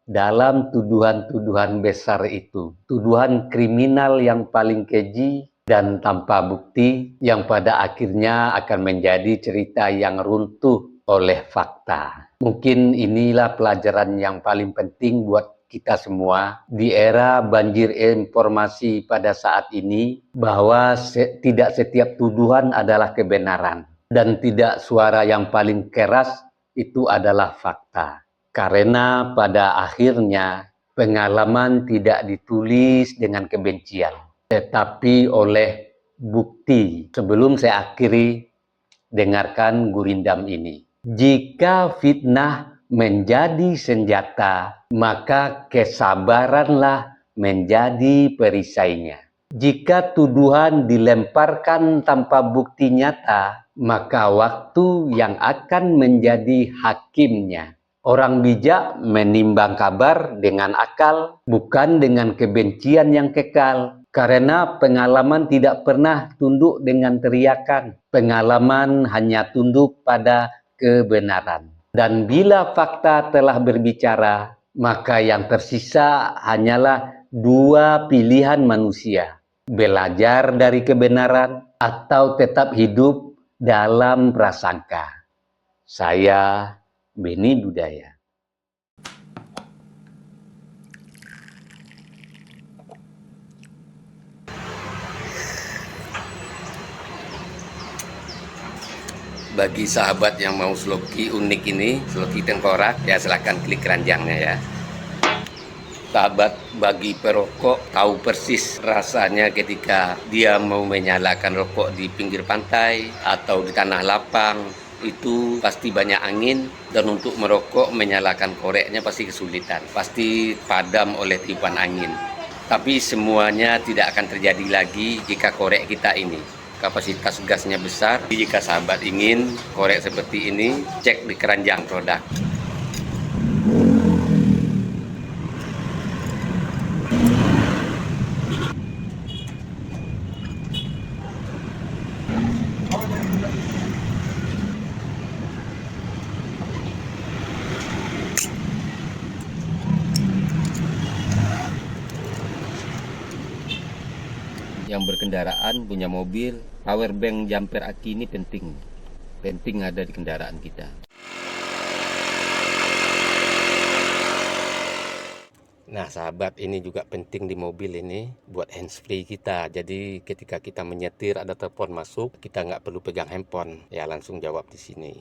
dalam tuduhan-tuduhan besar itu. Tuduhan kriminal yang paling keji dan tanpa bukti yang pada akhirnya akan menjadi cerita yang runtuh oleh fakta. Mungkin inilah pelajaran yang paling penting buat kita semua di era banjir informasi pada saat ini, bahwa tidak setiap tuduhan adalah kebenaran dan tidak suara yang paling keras itu adalah fakta. Karena pada akhirnya pengalaman tidak ditulis dengan kebencian, tetapi oleh bukti. Sebelum saya akhiri, dengarkan gurindam ini. Jika fitnah menjadi senjata, maka kesabaranlah menjadi perisainya. Jika tuduhan dilemparkan tanpa bukti nyata, maka waktu yang akan menjadi hakimnya. Orang bijak menimbang kabar dengan akal, bukan dengan kebencian yang kekal. Karena pengalaman tidak pernah tunduk dengan teriakan. Pengalaman hanya tunduk pada kebenaran. Dan bila fakta telah berbicara, maka yang tersisa hanyalah dua pilihan manusia. Belajar dari kebenaran atau tetap hidup dalam prasangka. Saya Beni Budaya. Bagi sahabat yang mau sloki unik ini, sloki tengkorak, ya silahkan klik keranjangnya ya. Sahabat bagi perokok tahu persis rasanya ketika dia mau menyalakan rokok di pinggir pantai atau di tanah lapang. Itu pasti banyak angin, dan untuk merokok menyalakan koreknya pasti kesulitan, pasti padam oleh tiupan angin. Tapi semuanya tidak akan terjadi lagi jika korek kita ini kapasitas gasnya besar. Jika sahabat ingin korek seperti ini, cek di keranjang produk. Yang berkendaraan punya mobil, power bank jumper aki ini penting ada di kendaraan kita. Nah sahabat, ini juga penting di mobil ini buat handsfree kita. Jadi ketika kita menyetir ada telepon masuk, kita nggak perlu pegang handphone, ya langsung jawab di sini.